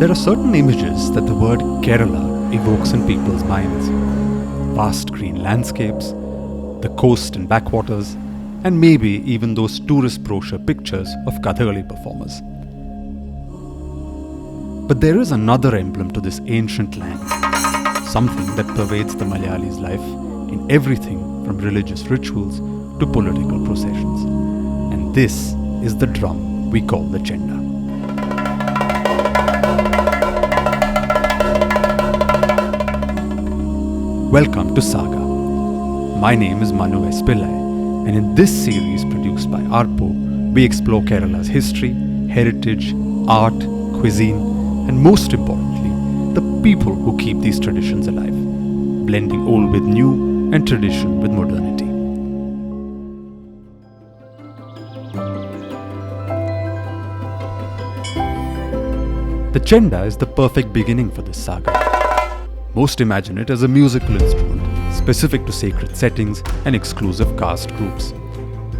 There are certain images that the word Kerala evokes in people's minds. Vast green landscapes, the coast and backwaters, and maybe even those tourist brochure pictures of Kathakali performers. But there is another emblem to this ancient land, something that pervades the Malayali's life in everything from religious rituals to political processions. And this is the drum we call the Chenda. Welcome to Saga. My name is Manu S. Pillai, and in this series produced by Arpo, we explore Kerala's history, heritage, art, cuisine, and most importantly, the people who keep these traditions alive, blending old with new and tradition with modernity. The Chenda is the perfect beginning for this saga. Most imagine it as a musical instrument, specific to sacred settings and exclusive caste groups.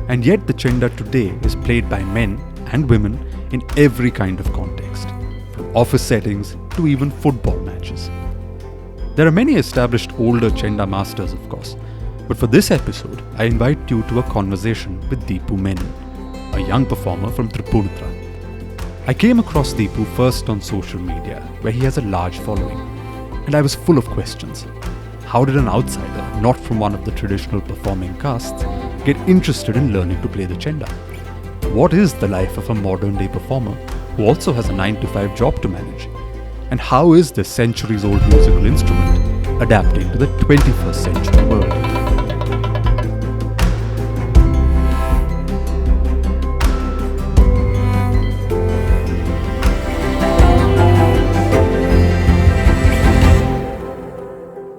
And yet the Chenda today is played by men and women in every kind of context, from office settings to even football matches. There are many established older Chenda masters, of course, but for this episode, I invite you to a conversation with Deepu Menon, a young performer from Tripunithura. I came across Deepu first on social media, where he has a large following. And I was full of questions. How did an outsider, not from one of the traditional performing castes, get interested in learning to play the Chenda? What is the life of a modern day performer who also has a 9-to-5 job to manage? And how is this centuries-old musical instrument adapting to the 21st century world?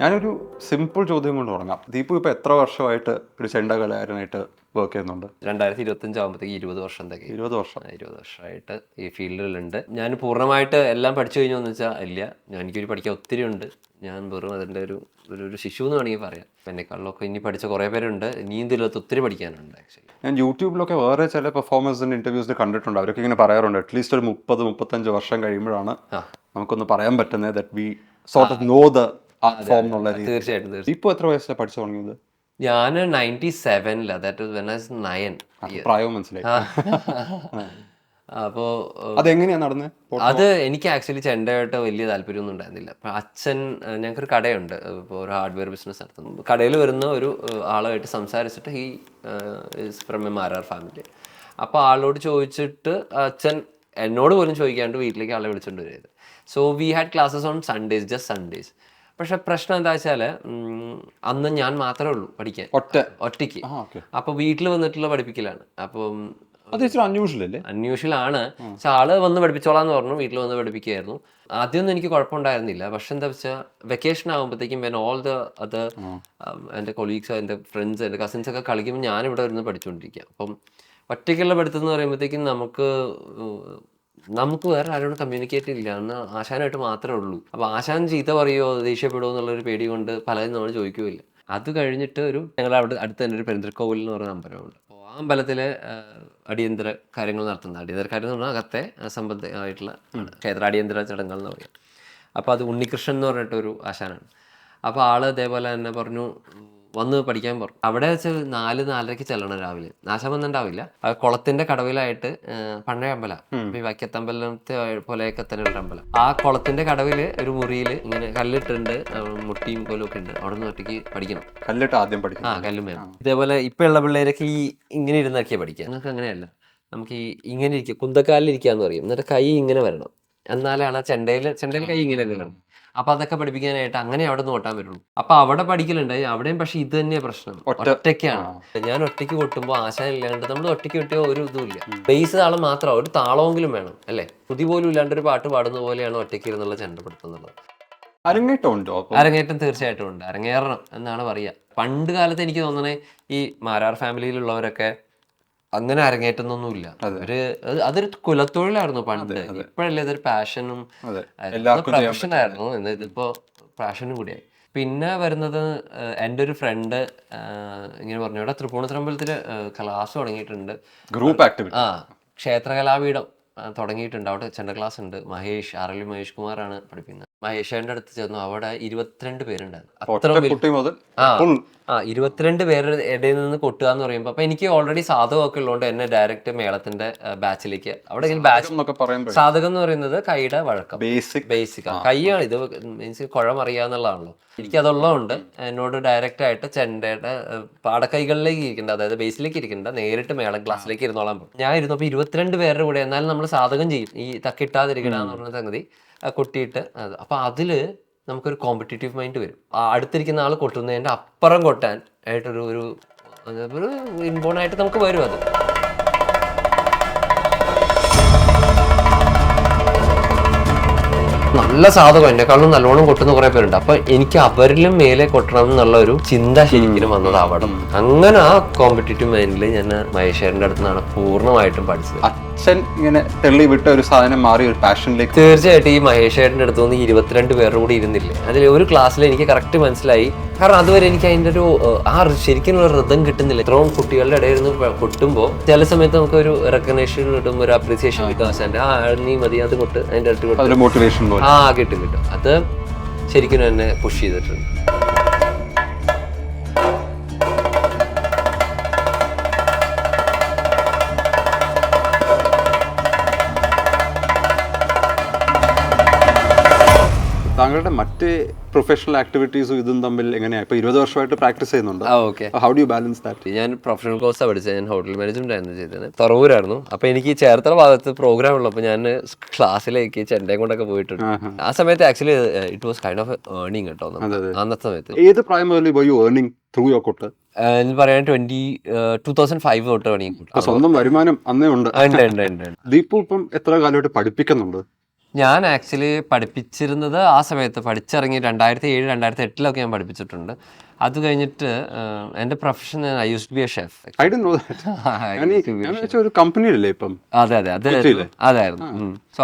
ഞാനൊരു simple ചോദ്യം കൊണ്ട് തുടങ്ങാം. ദീപു ഇപ്പോൾ എത്ര വർഷമായിട്ട് ഒരു ചെണ്ട കലാകാരനായിട്ട് work ചെയ്യുന്നുണ്ട്? 2025 ആകുമ്പോഴത്തേക്ക് 20 വർഷമായിട്ട് ഈ ഫീൽഡിലുണ്ട്. ഞാൻ പൂർണ്ണമായിട്ട് എല്ലാം പഠിച്ചു കഴിഞ്ഞോന്ന് വെച്ചാൽ ഇല്ല. എനിക്കൊരു പഠിക്കാൻ ഒത്തിരി ഉണ്ട്. ഞാൻ വെറും അതിൻ്റെ ഒരു ശിശു എന്ന് വേണമെങ്കിൽ പറയാം. എന്നെക്കാളിലൊക്കെ ഇനി പഠിച്ച കുറേ പേരുണ്ട്. ഇനിയും ഇതിലൊത്ത് ഒത്തിരി പഠിക്കാനുണ്ട്. ആക്ച്വലി ഞാൻ യൂട്യൂബിലൊക്കെ വേറെ ചില പെർഫോമൻസിൻ്റെ ഇൻ്റർവ്യൂസിൽ കണ്ടിട്ടുണ്ട്. അവരൊക്കെ ഇങ്ങനെ പറയാറുണ്ട്, അറ്റ്ലീസ്റ്റ് ഒരു 30-35 വർഷം കഴിയുമ്പോഴാണ് നമുക്കൊന്ന് പറയാൻ പറ്റുന്നത് that we sort of know the തീർച്ചയായിട്ടും. ഇപ്പൊ എത്ര വയസ്സിലാണ് പഠിച്ചു തുടങ്ങിയത്? ഞാൻ 97 that was when I was 9. പ്രായവും മനസ്സിലായി. അപ്പോൾ അതെങ്ങനെയാ നടന്നത്? അത് എനിക്ക് ആക്ച്വലി ചെണ്ടയായിട്ട് വലിയ താല്പര്യമൊന്നും ഉണ്ടായിരുന്നില്ല. അപ്പം അച്ഛൻ, ഞങ്ങൾക്കൊരു കടയുണ്ട്, ഇപ്പോൾ ഒരു ഹാർഡ്വെയർ ബിസിനസ് നടത്തുന്നു. കടയിൽ വരുന്ന ഒരു ആളുമായിട്ട് സംസാരിച്ചിട്ട് ഈ ഫ്രം എ മാരാർ ഫാമിലി. അപ്പോൾ ആളോട് ചോദിച്ചിട്ട് അച്ഛൻ എന്നോട് പോലും ചോദിക്കാണ്ട് വീട്ടിലേക്ക് ആളെ വിളിച്ചുകൊണ്ട് വരികയത്. So we had classes on Sundays, just Sundays. പക്ഷെ പ്രശ്നം എന്താ വെച്ചാൽ അന്ന് ഞാൻ മാത്രമേ ഉള്ളൂ പഠിക്കാൻ, ഒറ്റയ്ക്ക്. അപ്പോൾ വീട്ടിൽ വന്നിട്ടുള്ള പഠിപ്പിക്കലാണ്. അപ്പം അൺയൂഷ്വൽ ആണ്. പക്ഷെ ആള് വന്ന് പഠിപ്പിച്ചോളാന്ന് പറഞ്ഞു, വീട്ടിൽ വന്ന് പഠിപ്പിക്കുകയായിരുന്നു. ആദ്യമൊന്നും എനിക്ക് കുഴപ്പമുണ്ടായിരുന്നില്ല. പക്ഷെ എന്താ വെച്ചാൽ വെക്കേഷൻ ആകുമ്പോഴത്തേക്കും വെൻ ഓൾ ദ അതർ എൻ്റെ കൊളീഗ്സ്, എൻ്റെ ഫ്രണ്ട്സ്, എൻ്റെ കസിൻസ് ഒക്കെ കളിക്കുമ്പോൾ ഞാനിവിടെ ഇരുന്ന് പഠിച്ചുകൊണ്ടിരിക്കുക. അപ്പം ഒറ്റയ്ക്കുള്ള പഠിത്തം എന്ന് പറയുമ്പോഴത്തേക്കും നമുക്ക് വേറെ ആരോടും കമ്മ്യൂണിക്കേറ്റ് ഇല്ല. എന്ന് ആശാനായിട്ട് മാത്രമേ ഉള്ളൂ. അപ്പോൾ ആശാൻ ചീത്ത പറയുമോ ദേഷ്യപ്പെടുമോ എന്നുള്ളൊരു പേടി കൊണ്ട് പലതും നമ്മൾ ചോദിക്കുകയില്ല. അത് കഴിഞ്ഞിട്ട് ഞങ്ങളുടെ അവിടെ അടുത്ത് തന്നെ ഒരു പെരുന്തൽക്കോവിൽ എന്ന് പറയുന്ന അമ്പലമുണ്ട്. അപ്പോൾ ആ അമ്പലത്തിൽ അടിയന്തര കാര്യങ്ങൾ നടത്തുന്നത്, അടിയന്തര കാര്യം എന്ന് പറഞ്ഞാൽ അകത്തെ സംബന്ധമായിട്ടുള്ള ക്ഷേത്ര അടിയന്തര ചടങ്ങുകൾ എന്ന് പറയും. അപ്പോൾ അത് ഉണ്ണികൃഷ്ണൻ എന്ന് പറഞ്ഞിട്ടൊരു ആശാനാണ്. അപ്പോൾ ആൾ ഇതേപോലെ തന്നെ പറഞ്ഞു, വന്ന് പഠിക്കാൻ പറഞ്ഞു. അവിടെ വെച്ച് 4-4:30 ചെല്ലണം രാവിലെ. നാശം വന്നിട്ടുണ്ടാവില്ല. കുളത്തിന്റെ കടവിലായിട്ട് പഴയ അമ്പലം, ഈ വൈക്കത്തമ്പലത്തെ പോലെയൊക്കെ തന്നെ ഒരു അമ്പലം. ആ കുളത്തിന്റെ കടവില് ഒരു മുറിയിൽ ഇങ്ങനെ കല്ലിട്ടുണ്ട്, മുട്ടിയും കോലും ഒക്കെ ഉണ്ട്. അവിടെ നിന്ന് ഒറ്റയ്ക്ക് പഠിക്കണം. കല്ലിട്ട് ആദ്യം പഠിക്കണം. കല്ലും വേണം. ഇതേപോലെ ഇപ്പൊ ഉള്ള പിള്ളേരൊക്കെ ഇങ്ങനെ ഇരുന്നൊക്കെയാ പഠിക്കുക. നമുക്ക് അങ്ങനെയല്ല. നമുക്ക് ഇങ്ങനെ ഇരിക്കുക, കുന്തക്കാലിലിരിക്കാന്ന് പറയും. എന്നിട്ട് കൈ ഇങ്ങനെ വരണം. എന്നാലാണ് ചെണ്ടയിൽ കൈ ഇങ്ങനെ വരണം. അപ്പൊ അതൊക്കെ പഠിപ്പിക്കാനായിട്ട് അങ്ങനെ അവിടെ നിന്ന് ഓട്ടാൻ പറ്റുള്ളൂ. അപ്പൊ അവിടെ പഠിക്കലുണ്ടായി, അവിടെയും. പക്ഷെ ഇത് തന്നെയാ പ്രശ്നം, ഒറ്റയ്ക്കാണ്. ഞാൻ ഒറ്റയ്ക്ക് കൊട്ടുമ്പോൾ ആശാൻ ഇല്ലാണ്ട് നമ്മൾ ഒറ്റയ്ക്ക് കൊട്ടിയ ഒരു ഇതും ഇല്ല. ബേസ് താളം മാത്രം, ഒരു താളമെങ്കിലും വേണം അല്ലേ. പുതി പോലും ഇല്ലാണ്ട് ഒരു പാട്ട് പാടുന്ന പോലെയാണ് ഒറ്റയ്ക്ക് ഇരുന്നുള്ള ചെണ്ടപ്പെടുത്തുന്നുള്ളത്. അരങ്ങേറ്റം തീർച്ചയായിട്ടും ഉണ്ട്. അരങ്ങേറണം എന്നാണ് പറയുക. പണ്ട് കാലത്ത് എനിക്ക് തോന്നണേ ഈ മാരാർ ഫാമിലിയിലുള്ളവരൊക്കെ അങ്ങനെ അരങ്ങേറ്റുന്നൊന്നുമില്ല. അതൊരു കുലത്തൊഴിലായിരുന്നു പണ്ട്. ഇപ്പോഴല്ലേ ഇതൊരു പാഷനും പ്രൊഫഷനായിരുന്നു. ഇതിപ്പോ പാഷനും കൂടിയായി. പിന്നെ വരുന്നത് എൻ്റെ ഒരു ഫ്രണ്ട് ഇങ്ങനെ പറഞ്ഞു, ഇവിടെ തൃപ്പൂണിത്തുറ അമ്പലത്തില് ക്ലാസ് തുടങ്ങിയിട്ടുണ്ട്, ഗ്രൂപ്പ് ആക്ടിവിറ്റി. ക്ഷേത്രകലാപീഠം തുടങ്ങിയിട്ടുണ്ട്. അവിടെ ചെണ്ട ക്ലാസ് ഉണ്ട്. മഹേഷ് ആർഎൽ മഹേഷ് കുമാറാണ് പഠിപ്പിക്കുന്നത്. മഹേഷേന്റെ അടുത്ത് ചെന്നു. അവിടെ 22 പേരുണ്ടായിരുന്നു. ആ 22 പേരുടെ ഇടയിൽ നിന്ന് കൊട്ടുക എന്ന് പറയുമ്പോൾ അപ്പൊ എനിക്ക് ഓൾറെഡി സാധകമൊക്കെ ഉള്ളതുകൊണ്ട് എന്നെ ഡയറക്റ്റ് മേളത്തിന്റെ ബാച്ചിലേക്ക് അവിടെ സാധകം എന്ന് പറയുന്നത് കൈയുടെ വഴക്കം, ബേസിക് കൈയാണ്. ഇത് മീൻസ് കുഴം അറിയാന്നുള്ളതാണല്ലോ. എനിക്ക് അതുള്ളതുകൊണ്ട് എന്നോട് ഡയറക്റ്റ് ആയിട്ട് ചെണ്ടയുടെ പാടക്കൈകളിലേക്ക് ഇരിക്കേണ്ട, അതായത് ബേസിലേക്ക് ഇരിക്കേണ്ട, നേരിട്ട് മേളം ക്ലാസ്സിലേക്ക് ഇരുന്നോളാൻ പോകും. ഞാൻ ഇരുന്നപ്പോൾ 22 പേരുടെ കൂടെ എന്നാലും നമ്മൾ സാധകം ചെയ്യും. ഈ തക്കിട്ടാതിരിക്കണ എന്ന് പറഞ്ഞ സംഗതി കൊട്ടിയിട്ട് അപ്പൊ അതില് നമുക്കൊരു കോമ്പറ്റീറ്റീവ് മൈൻഡ് വരും. അടുത്തിരിക്കുന്ന ആൾ കൊട്ടുന്നതിന്റെ അപ്പുറം കൊട്ടാൻ ആയിട്ടൊരു ഒരു ഇൻബോൺ ആയിട്ട് നമുക്ക് വരും. അത് നല്ല സാധകം, എന്നെക്കാളും നല്ലോണം കൊട്ടുന്ന കുറെ പേരുണ്ട്. അപ്പൊ എനിക്ക് അവരിലും മേലെ കൊട്ടണം എന്നുള്ള ഒരു ചിന്ത ശരിക്കും വന്നത് അവിടെ. അങ്ങനെ ആ കോമ്പറ്റീറ്റീവ് മൈൻഡിൽ ഞാൻ മഹേശ്വരന്റെ അടുത്ത് നിന്നാണ് പൂർണ്ണമായിട്ടും പഠിച്ചത്. അച്ഛൻ ഇങ്ങനെ തെള്ളി വിട്ട ഒരു സാധനം മാറി ഒരു പാഷനിലേക്ക്. തീർച്ചയായിട്ടും ഈ മഹേശ്വരന്റെ അടുത്ത് നിന്ന് 22 പേരുടെ കൂടി ഇരുന്നില്ലേ, അതിൽ ഒരു ക്ലാസ്സിൽ എനിക്ക് കറക്റ്റ് മനസ്സിലായി. കാരണം അതുവരെ എനിക്ക് അതിന്റെ ഒരു ശരിക്കും ഒരു റിതം കിട്ടുന്നില്ല. ഇത്രയും കുട്ടികളുടെ ഇടയിൽ നിന്ന് കൊട്ടുമ്പോൾ ചില സമയത്ത് നമുക്ക് ഒരു റെക്കഗ്നേഷൻ കിട്ടും, ഒരു അപ്രീസിയേഷൻ കിട്ടും. ആശാന്റെ നീ മതി അത് കൊട്ട്, അതിന്റെ അടുത്ത് കൊട്ട്, മോട്ടിവേഷൻ കിട്ടും. അത് ശരിക്കും എന്നെ പുഷ് ചെയ്തിട്ടുണ്ട്. താങ്കളുടെ മറ്റ് പ്രൊഫഷണൽ ആക്ടിവിറ്റീസും ഇതും തമ്മിൽ എങ്ങനെയാണ്? ഇപ്പൊ 20 വർഷമായിട്ട് പ്രാക്ടീസ് ചെയ്യുന്നുണ്ട്. How do you balance that? ഞാൻ പ്രൊഫഷണൽ കോഴ്സാണ് പഠിച്ചത്. ഞാൻ ഹോട്ടൽ മാനേജ്മെന്റ് ആയിരുന്നു ചെയ്തത്. തുറവൂരായിരുന്നു. അപ്പൊ എനിക്ക് ചേർത്തല ഭാഗത്ത് പ്രോഗ്രാം ഉള്ളപ്പോൾ ഞാൻ ക്ലാസ്സിലേക്ക് ചെണ്ടയും കൊണ്ടൊക്കെ പോയിട്ടുണ്ട്. ആ സമയത്ത് actually it was kind of earning കേട്ടോ അന്നത്തെ സമയത്ത്. ഏത് പ്രായം മുതൽ യു ഏർണിംഗ് ത്രൂ യുവർ കൊട്ട്? എന്ന് പറയാൻ 2005 തൊട്ട് തുടങ്ങി. സ്വന്തം വരുമാനം അന്നേ ഉണ്ട്. ദീപു ഇപ്പം എത്ര കാലമായിട്ട് പഠിപ്പിക്കുന്നുണ്ട്? ഞാൻ ആക്ച്വലി പഠിപ്പിച്ചിരുന്നത് ആ സമയത്ത് പഠിച്ചിറങ്ങി 2007, 2008 ഞാൻ പഠിപ്പിച്ചിട്ടുണ്ട്. അത് കഴിഞ്ഞിട്ട് എന്റെ profession I use to be a chef. അതെ അതായിരുന്നു. സോ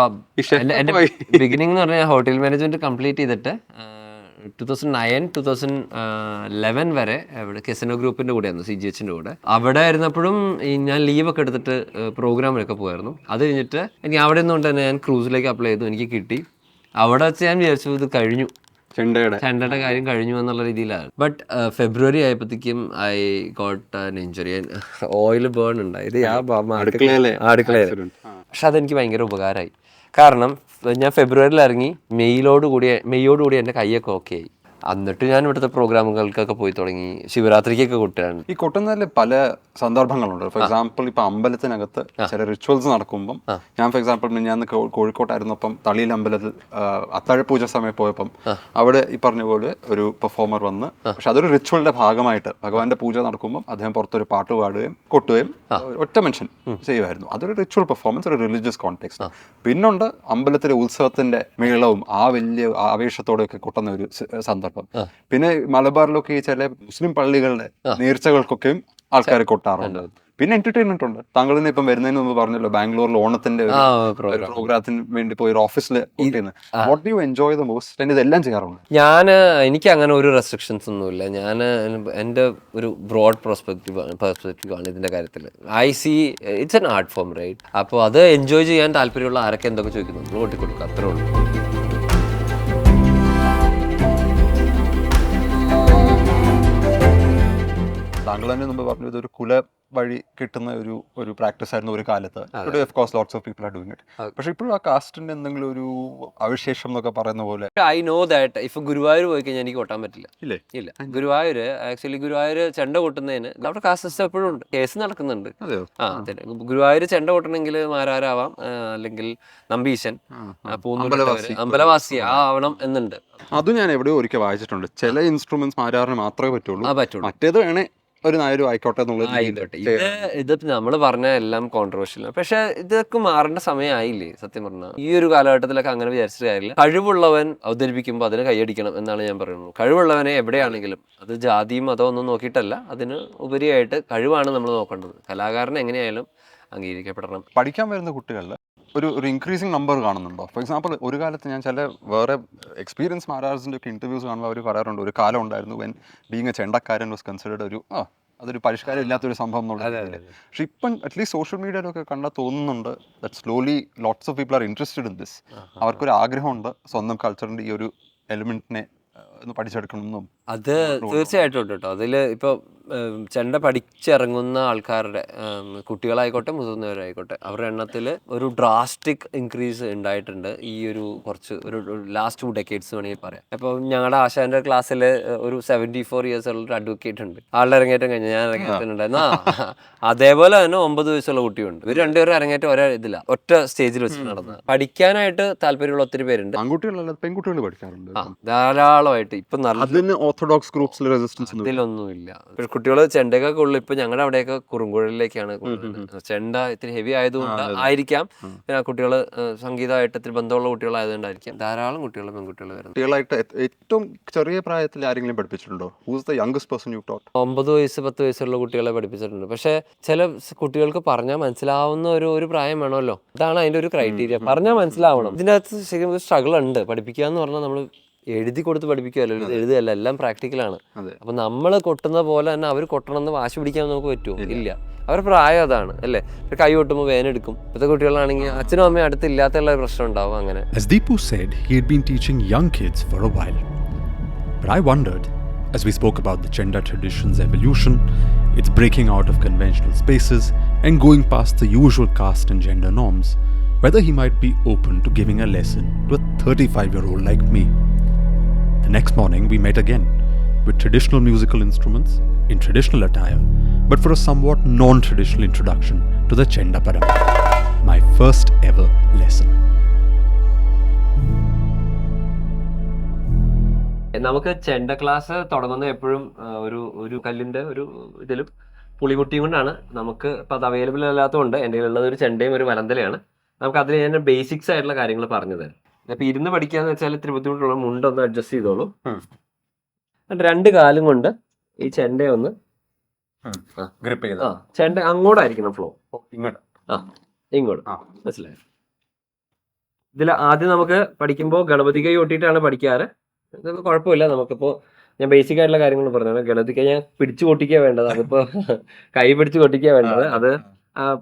എന്റെ ബിഗിനിങ് എന്ന് പറഞ്ഞാൽ ഹോട്ടൽ മാനേജ്മെന്റ് കംപ്ലീറ്റ് ചെയ്തിട്ട് 2009-2011 വരെ ഇവിടെ കെസിനോ ഗ്രൂപ്പിന്റെ കൂടെയായിരുന്നു, CGHന്റെ കൂടെ. അവിടെ ആയിരുന്നപ്പോഴും ഞാൻ ലീവൊക്കെ എടുത്തിട്ട് പ്രോഗ്രാമിലൊക്കെ പോയായിരുന്നു. അത് കഴിഞ്ഞിട്ട് എനിക്ക് അവിടെ നിന്നുകൊണ്ട് തന്നെ ഞാൻ ക്രൂസിലേക്ക് അപ്ലൈ ചെയ്തു, എനിക്ക് കിട്ടി. അവിടെ വെച്ച് ഞാൻ വിചാരിച്ചു ഇത് കഴിഞ്ഞു, ചെണ്ടയുടെ കാര്യം കഴിഞ്ഞു എന്നുള്ള രീതിയിലാണ്. ബട്ട് ഫെബ്രുവരി ആയപ്പോഴത്തേക്കും I got an injury. Oil burn ഉണ്ടായത് അടുക്കളയിൽ. പക്ഷെ അതെനിക്ക് ഭയങ്കര ഉപകാരമായി. കാരണം ഞാൻ ഫെബ്രുവരിയിൽ ഇറങ്ങി, മെയ്യോടുകൂടി എൻ്റെ കൈയൊക്കെ ഓക്കെ ആയി. എന്നിട്ട് ഞാൻ ഇവിടുത്തെ പ്രോഗ്രാമുകൾക്കൊക്കെ പോയി തുടങ്ങി. ശിവരാത്രിക്കൊക്കെ കൊട്ടാണ്. ഈ കൊട്ടുന്നതിൽ പല സന്ദർഭങ്ങളുണ്ട്. ഫോർ എക്സാമ്പിൾ ഇപ്പൊ അമ്പലത്തിനകത്ത് ചില റിച്വൽസ് നടക്കുമ്പം, ഞാൻ ഫോർ എക്സാമ്പിൾ ഞാൻ കോഴിക്കോട്ടായിരുന്നപ്പം തളിയിൽ അമ്പലത്തിൽ അത്താഴപൂജ സമയം പോയപ്പം അവിടെ ഈ പറഞ്ഞ പോലെ ഒരു പെർഫോമർ വന്ന്, പക്ഷെ അതൊരു റിച്വലിന്റെ ഭാഗമായിട്ട് ഭഗവാന്റെ പൂജ നടക്കുമ്പോൾ അദ്ദേഹം പുറത്തൊരു പാട്ട് പാടുകയും കൊട്ടുകയും ഒറ്റ മനുഷ്യൻ ചെയ്യുമായിരുന്നു. അതൊരു റിച്വൽ പെർഫോമൻസ്, ഒരു റിലീജിയസ് കോണ്ടെക്സ്റ്റ്. പിന്നുണ്ട് അമ്പലത്തിലെ ഉത്സവത്തിന്റെ മേളവും ആ വലിയ ആവേശത്തോടെയൊക്കെ കൊട്ടുന്ന ഒരു സന്ദർഭം. പിന്നെ മലബാറിലൊക്കെ ഈ ചില മുസ്ലിം പള്ളികളുടെ നേർച്ചകൾക്കൊക്കെയും ആൾക്കാരെ കൊട്ടാറുണ്ട്. പിന്നെ എന്റർടൈൻമെന്റ് ഉണ്ട്. താങ്കൾ തന്നെ ഇപ്പം വരുന്നതിന് മുമ്പ് പറഞ്ഞല്ലോ ബാംഗ്ലൂരിൽ ഓണത്തിന്റെ പ്രോഗ്രാമത്തിന് വേണ്ടി പോയി ഒരു ഓഫീസിൽ. What do you enjoy the most? ഇതെല്ലാം ചെയ്യാറുണ്ട്. എനിക്ക് അങ്ങനെ ഒരു റെസ്ട്രിക്ഷൻസ് ഒന്നുമില്ല. ഞാൻ എൻ്റെ ഒരു ബ്രോഡ് പെർസ്പെക്റ്റീവ് ആണ് ഇതിന്റെ കാര്യത്തിൽ. I see it's an art form, right? അപ്പോൾ അത് എൻജോയ് ചെയ്യാൻ താല്പര്യമുള്ള ആരൊക്കെ എന്തൊക്കെ ചോദിക്കുന്നു നമ്മൾ കൊട്ടിക്കൊടുക്കുക, അത്രേ ഉള്ളൂ. താങ്കൾ തന്നെ മുമ്പ് പറഞ്ഞു ഇതൊരു കുല വഴി കിട്ടുന്ന ഒരു പ്രാക്ടീസ് ആയിരുന്നു ഒരു കാലത്ത്. Of course lots of people are doing it. പക്ഷെ ഇപ്പോഴും ആ കാസ്റ്റിന്റെ എന്തെങ്കിലും ഒരു അവശേഷം എന്നൊക്കെ പറയുന്ന പോലെ. I know that if Guruvayur പോയി കഴിഞ്ഞാൽ എനിക്ക് കൊട്ടാൻ പറ്റില്ല. ഇല്ല, ഗുരുവായൂർ ചെണ്ട കൊട്ടുന്നതിന് അവിടെ കാസ്റ്റ് സിസ്റ്റം എപ്പോഴും ഉണ്ട്, കേസ് നടക്കുന്നുണ്ട്. ഗുരുവായൂർ ചെണ്ട കൊട്ടണമെങ്കിൽ മാരാരാവാം, അല്ലെങ്കിൽ നമ്പീശൻ, അമ്പലവാസി ആവണം എന്നുണ്ട്. അത് ഞാൻ എവിടെയോ ഒരിക്കൽ വായിച്ചിട്ടുണ്ട്. ചില ഇൻസ്ട്രുമെന്റ്സ് മാരാറിന് മാത്രമേ പറ്റുള്ളൂ, മറ്റേത് വേണേ ഒരു നായരും ആയിക്കോട്ടെ എന്നുള്ളത്. ഇത് നമ്മൾ പറഞ്ഞ എല്ലാം കോൺട്രവേഴ്ഷ്യലാണ്. പക്ഷെ ഇതൊക്കെ മാറേണ്ട സമയമായില്ലേ സത്യം പറഞ്ഞാൽ. ഈ ഒരു കാലഘട്ടത്തിലൊക്കെ അങ്ങനെ വിചാരിച്ചിട്ട് കാര്യമില്ല. കഴിവുള്ളവൻ അവതരിപ്പിക്കുമ്പോൾ അതിന് കൈയടിക്കണം എന്നാണ് ഞാൻ പറയുന്നത്. കഴിവുള്ളവനെ എവിടെയാണെങ്കിലും, അത് ജാതിയും മതവും ഒന്നും നോക്കിയിട്ടല്ല, അതിന് ഉപരിയായിട്ട് കഴിവാണ് നമ്മൾ നോക്കേണ്ടത്. കലാകാരൻ എങ്ങനെയായാലും അംഗീകരിക്കപ്പെടണം. പഠിക്കാൻ വരുന്ന കുട്ടികളിൽ ഒരു ഇൻക്രീസിങ് നമ്പർ കാണുന്നുണ്ടോ? ഫോർ എക്സാമ്പിൾ ഒരു കാലത്ത് ഞാൻ ചില വേറെ എക്സ്പീരിയൻസ് മാരാർസിൻ്റെ ഒക്കെ ഇൻ്റർവ്യൂസ് കാണുമ്പോൾ അവർ പറയാറുണ്ട്, ഒരു കാലം ഉണ്ടായിരുന്നു വെൻ ബീങ് എ ചെണ്ടക്കാരൻ വാസ് കൺസിഡേർഡ് ഒരു അതൊരു പരിഷ്കാരം ഇല്ലാത്തൊരു സംഭവം എന്നുള്ളത്. പക്ഷെ ഇപ്പം അറ്റ്ലീസ്റ്റ് സോഷ്യൽ മീഡിയയിലൊക്കെ കണ്ടാൽ തോന്നുന്നുണ്ട് that slowly lots of people are interested in this. അവർക്കൊരു ആഗ്രഹമുണ്ട് സ്വന്തം കൾച്ചറിൻ്റെ ഈ ഒരു എലിമെന്റിനെ ഒന്ന് പഠിച്ചെടുക്കണമെന്നും. അത് തീർച്ചയായിട്ടും ഉണ്ട് കേട്ടോ. അതിൽ ഇപ്പോൾ ചെണ്ട പഠിച്ചിറങ്ങുന്ന ആൾക്കാരുടെ കുട്ടികളായിക്കോട്ടെ മുതിർന്നവരായിക്കോട്ടെ അവരുടെ എണ്ണത്തിൽ ഒരു ഡ്രാസ്റ്റിക് ഇൻക്രീസ് ഉണ്ടായിട്ടുണ്ട് ഈ ഒരു കുറച്ച് ഒരു ലാസ്റ്റ് 2 decades വേണമെങ്കിൽ പറയാം. ഇപ്പോൾ ഞങ്ങളുടെ ആശാന്റെ ക്ലാസ്സിൽ ഒരു 74 years ഉള്ള ഒരു അഡ്വക്കേറ്റ് ഉണ്ട്. ആളുടെ അരങ്ങേറ്റം കഴിഞ്ഞ് ഞാൻ അരങ്ങേറ്റത്തിനുണ്ടായിരുന്നു. അതേപോലെ തന്നെ 9 വയസ്സുള്ള കുട്ടിയുണ്ട്. ഇവർ രണ്ടുപേരും അരങ്ങേറ്റം ഒരേ ഇതില്ല, ഒറ്റ സ്റ്റേജിൽ വെച്ച് നടന്നത്. പഠിക്കാനായിട്ട് താല്പര്യമുള്ള ഒത്തിരി പേരുണ്ട്. ആൺകുട്ടികളല്ല പെൺകുട്ടികൾ പഠിക്കാറുണ്ട് ധാരാളമായിട്ട്. ഇപ്പൊ നല്ല ഓർത്തഡോക്സ് ഗ്രൂപ്പ്സിൽ റെസിസ്റ്റൻസ് ഇതിലൊന്നുമില്ല. കുട്ടികൾ ചെണ്ടയൊക്കെ ഉള്ളു. ഇപ്പൊ ഞങ്ങളുടെ അവിടെയൊക്കെ കുറുങ്കുഴലിലേക്കാണ് ചെണ്ട ഇത്തിരി ഹെവി ആയതുകൊണ്ട് ആയിരിക്കാം, പിന്നെ കുട്ടികൾ സംഗീതമായിട്ട് ഇത്തിരി ബന്ധമുള്ള കുട്ടികളായതുകൊണ്ടായിരിക്കാം ധാരാളം കുട്ടികൾ പെൺകുട്ടികൾ വരുന്നത്. കുട്ടികളായിട്ട് ഏറ്റവും ചെറിയ പ്രായത്തിൽ ആരെങ്കിലും പഠിപ്പിച്ചിട്ടുണ്ടോ? Who's the youngest person you taught? 9 വയസ്സ് 10 വയസ്സുള്ള കുട്ടികളെ പഠിപ്പിച്ചിട്ടുണ്ട്. പക്ഷെ ചില കുട്ടികൾക്ക് പറഞ്ഞാൽ മനസ്സിലാവുന്ന ഒരു പ്രായം വേണമല്ലോ. ഇതാണ് അതിന്റെ ഒരു ക്രൈറ്റീരിയ. പറഞ്ഞാൽ മനസ്സിലാവണം. ഇതിൻ്റെ അകത്ത് ശരിക്കും സ്ട്രഗിൾ ഉണ്ട്. പഠിപ്പിക്കുക എന്ന് പറഞ്ഞാൽ നമ്മൾ എഴുതി കൊടുത്ത് പഠിപ്പിക്കുകയല്ലോ, എഴുതുകയല്ല, എല്ലാം പ്രാക്ടിക്കലാണ്. അപ്പൊ നമ്മൾ കൊട്ടുന്ന പോലെ തന്നെ അവർ കൊട്ടണം എന്ന് വാശി പിടിക്കാൻ നമുക്ക് പറ്റുമോ? ഇല്ല. അവരുടെ പ്രായം അതാണ് അല്ലേ. കൈ കൊട്ടുമ്പോൾ വേനെടുക്കും. ഇപ്പോഴത്തെ കുട്ടികളാണെങ്കിൽ അച്ഛനും അമ്മയും അടുത്തില്ലാത്തുള്ള പ്രശ്നം ഉണ്ടാവും. അങ്ങനെ As Deepu said, he had been teaching young kids for a while. But I wondered, as we spoke about the Chenda tradition's evolution, its breaking out of conventional spaces and going past the usual caste and gender norms, whether he might be open to giving a lesson to a 35-year-old like me. The next morning we met again with traditional musical instruments in traditional attire, but for a somewhat non-traditional introduction to the Chenda Parampara, my first ever lesson. നമുക്ക് ചെണ്ട class തുടങ്ങുന്നത് എപ്പോഴും ഒരു കല്ലിന്റെ ഒരു ഇതിലും പുളിമുട്ടിയും കൊണ്ടാണ്. നമുക്ക് ഇപ്പം അത് അവൈലബിൾ അല്ലാത്തതുകൊണ്ട് എൻ്റെ ഉള്ളത് ഒരു ചെണ്ടയും ഒരു വലന്തലയാണ്. നമുക്ക് അതിൽ ഞാൻ ബേസിക്സ് ആയിട്ടുള്ള കാര്യങ്ങൾ പറഞ്ഞു തരാം. അപ്പൊ ഇരുന്ന് പഠിക്കാന്ന് വെച്ചാൽ ഇത്തിരി ബുദ്ധിമുട്ടുള്ള മുണ്ടൊന്ന് അഡ്ജസ്റ്റ് ചെയ്തോളൂ. എന്നിട്ട് 2 കാലും കൊണ്ട് ഈ ചെണ്ടയൊന്ന് ചെണ്ട അങ്ങോട്ടായിരിക്കണം ഫ്ലോ, ഇങ്ങോട്ട്. മനസ്സിലായോ? ഇതിൽ ആദ്യം നമുക്ക് പഠിക്കുമ്പോൾ ഗണപതി കൈ കൊട്ടിയിട്ടാണ് പഠിക്കാറ്. ഇതൊക്കെ കുഴപ്പമില്ല. നമുക്കിപ്പോൾ ഞാൻ ബേസിക് ആയിട്ടുള്ള കാര്യങ്ങൾ പറഞ്ഞാണ്. ഗണപതി കൈ ഞാൻ പിടിച്ചു കൊട്ടിക്കുക വേണ്ടത്, അതിപ്പോൾ കൈ പിടിച്ച് കൊട്ടിക്കുക വേണ്ടത്. അത്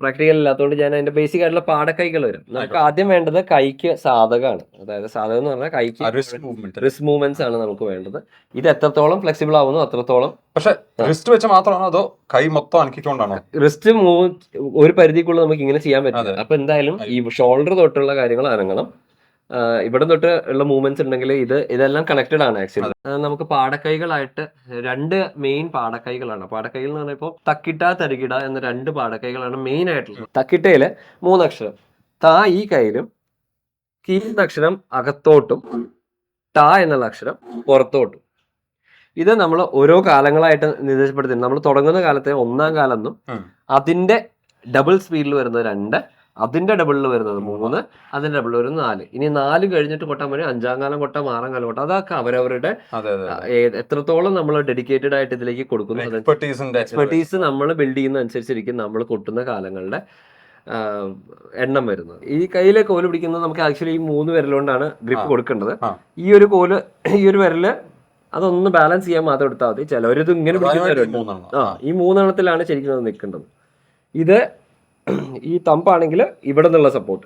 പ്രാക്ടിക്കൽ ഇല്ലാത്തതുകൊണ്ട് ഞാൻ അതിന്റെ ബേസിക് ആയിട്ടുള്ള പാടക്കൈകൾ വരും. നമുക്ക് ആദ്യം വേണ്ടത് കൈക്ക് സാധകമാണ്. അതായത് സാധകം എന്ന് പറഞ്ഞാൽ കൈക്ക് റിസ്റ്റ് മൂവ്മെന്റ്സ് ആണ് നമുക്ക് വേണ്ടത്. ഇത് എത്രത്തോളം ഫ്ലെക്സിബിൾ ആവുന്നു അത്രത്തോളം. പക്ഷെ റിസ്റ്റ് വെച്ച് മാത്രമാണോ അതോ കൈ മൊത്തം അനക്കിക്കൊണ്ടാണോ? റിസ്റ്റ് മൂവ് ഒരു പരിധിക്കുള്ള നമുക്ക് ഇങ്ങനെ ചെയ്യാൻ പറ്റില്ല. അപ്പൊ എന്തായാലും ഈ ഷോൾഡർ തൊട്ടുള്ള കാര്യങ്ങൾ അനങ്ങണം. ഇവിടെ തൊട്ട് ഉള്ള മൂവ്മെന്റ്സ് ഉണ്ടെങ്കിൽ ഇതെല്ലാം കണക്റ്റഡ് ആണ് ആക്ച്വലി. നമുക്ക് പാടക്കൈകളായിട്ട് 2 മെയിൻ പാടക്കൈകളാണ്. പാടക്കൈകൾ എന്ന് പറഞ്ഞപ്പോൾ തക്കിട്ട തരികിട എന്ന 2 പാടക്കൈകളാണ് മെയിൻ ആയിട്ടുള്ളത്. തക്കിട്ടയില് 3 അക്ഷരം, താ ഈ കൈയിലും, കീ എന്ന അക്ഷരം അകത്തോട്ടും, ടാ എന്നുള്ള അക്ഷരം പുറത്തോട്ടും. ഇത് നമ്മൾ ഓരോ കാലങ്ങളായിട്ട് നിർദ്ദേശപ്പെടുത്തി. നമ്മൾ തുടങ്ങുന്ന കാലത്തെ 1ാം കാലം എന്നും, അതിന്റെ ഡബിൾ സ്പീഡിൽ വരുന്നത് 2, അതിന്റെ ഡബിളിൽ വരുന്നത് 3, അതിന്റെ ഡബിൾ വരുന്നത് 4. ഇനി 4 കഴിഞ്ഞിട്ട് കൊട്ടാൻ വഴി 5ാം കാലം കൊട്ടാം, 6ാം കാലം കൊട്ടാം. അതൊക്കെ അവരവരുടെ എത്രത്തോളം നമ്മൾ ഡെഡിക്കേറ്റഡ് ആയിട്ട് ഇതിലേക്ക് കൊടുക്കുന്നു, എക്സ്പെർട്ടീസ് നമ്മൾ ബിൽഡ് ചെയ്യുന്ന അനുസരിച്ചിരിക്കും നമ്മൾ കൊട്ടുന്ന കാലങ്ങളുടെ എണ്ണം വരുന്നത്. ഈ കയ്യിലെ കോല് പിടിക്കുന്നത് നമുക്ക് ആക്ച്വലി ഈ 3 വിരലുകൊണ്ടാണ് ഗ്രിപ്പ് കൊടുക്കേണ്ടത്. ഈ ഒരു കോല് ഈ ഒരു വിരല് അതൊന്ന് ബാലൻസ് ചെയ്യാൻ മാത്രം എടുത്താൽ മതി. ചിലവരിത് ഇങ്ങനെ പിടിക്കുന്നവരുണ്ട്. ഈ 3 എണ്ണത്തിലാണ് ശരിക്കും നിൽക്കേണ്ടത്. ഇത് ഈ തമ്പാണെങ്കിൽ ഇവിടെ നിന്നുള്ള സപ്പോർട്ട്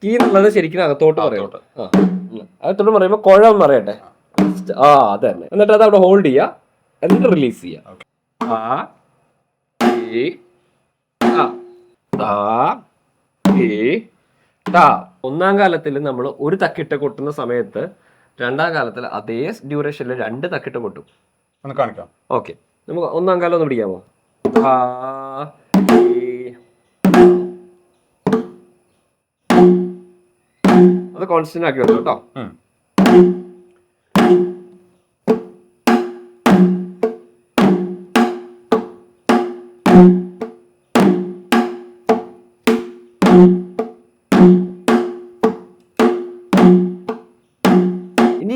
കീ എന്നുള്ളത് ശരിക്കും അകത്തോട്ട് പറയോട്ട്. അകത്തോട്ട് പറയുമ്പോൾ കുഴം പറയട്ടെ. അത് തന്നെ. എന്നിട്ട് അത് അവിടെ ഹോൾഡ് ചെയ്യുക, എന്നിട്ട് റിലീസ് ചെയ്യുക. ഒന്നാം കാലത്തിൽ നമ്മൾ ഒരു തക്കിട്ട കൊട്ടുന്ന സമയത്ത് 2ാം കാലത്തിൽ അതേ ഡ്യൂറേഷനിൽ 2 തക്കിട്ട കൊട്ടും. കാണിക്കാം. ഓക്കെ, നമുക്ക് 1ാം കാലം ഒന്ന് പിടിക്കാമോ? അത് കോൺസ്റ്റന്റ് ആക്കി വെക്കും കേട്ടോ.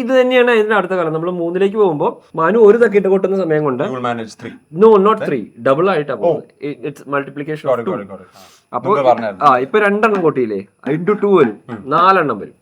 ഇത് തന്നെയാണ് ഇതിന്റെ അടുത്ത കാലം. നമ്മൾ 3ലേക്ക് പോകുമ്പോൾ മനു ഒരു തക്കിട്ട് കൊട്ടുന്ന സമയം കൊണ്ട് You will manage 3. No, not 3. Double ആയിട്ടാ പോകുന്നത്. It's multiplication of 2. അപ്പൊ ഇപ്പൊ 2 എണ്ണം കൊട്ടിയില്ലേ, ഇൻറ്റു 2 വരും, 4 എണ്ണം വരും.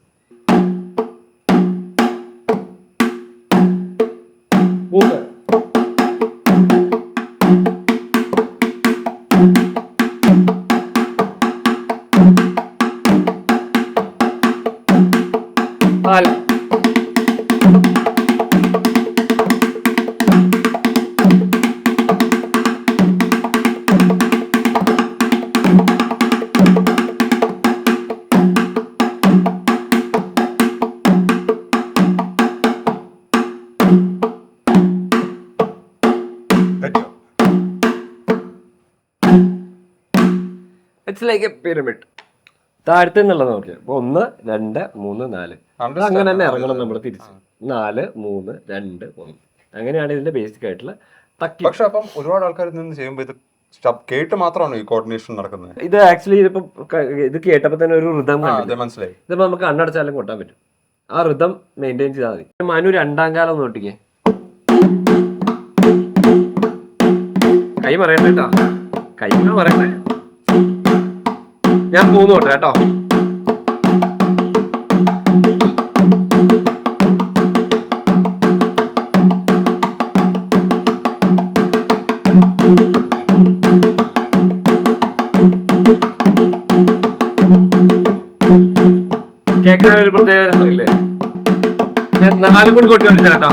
It's like A pyramid. താഴത്തെ എന്നുള്ളത് നോക്കിയാൽ 1 2 3 4 അങ്ങനെ തന്നെ ഇറങ്ങണം നമ്മൾ തിരിച്ച് 4 3 2 1 അങ്ങനെയാണ് ഇതിന്റെ ബേസിക് ആയിട്ടുള്ള തക്കി. പക്ഷെ അപ്പം ഒരുപാട് ആൾക്കാർ നിന്ന് ചെയ്യുമ്പോൾ ഇത് കേട്ട് മാത്രമാണ് ഈ കോർഡിനേഷൻ നടക്കുന്നത്. ഇത് ആക്ച്വലി ഇതിപ്പോ ഇത് കേട്ടപ്പോ തന്നെ ഒരു റിതം മനസ്സിലായി. ഇതിപ്പോ നമുക്ക് കണ്ണടച്ചാലും കൊട്ടാൻ പറ്റും. ആ റിതം മെയിൻറ്റെയിൻ ചെയ്താൽ മതി. മനു 2ാം കാലം ഒന്ന് നോട്ടിക്കേ, കൈ പറയണ്ട കേട്ടോ, കൈ പറയണ്ടേ. ഞാൻ 3 തൊട്ട് കേട്ടോ. കേൾക്കാൻ ഒരു പ്രത്യേക രസമില്ലേ? ഞാൻ 4 കൂടി കൊട്ടി കളിച്ചാ കേട്ടോ.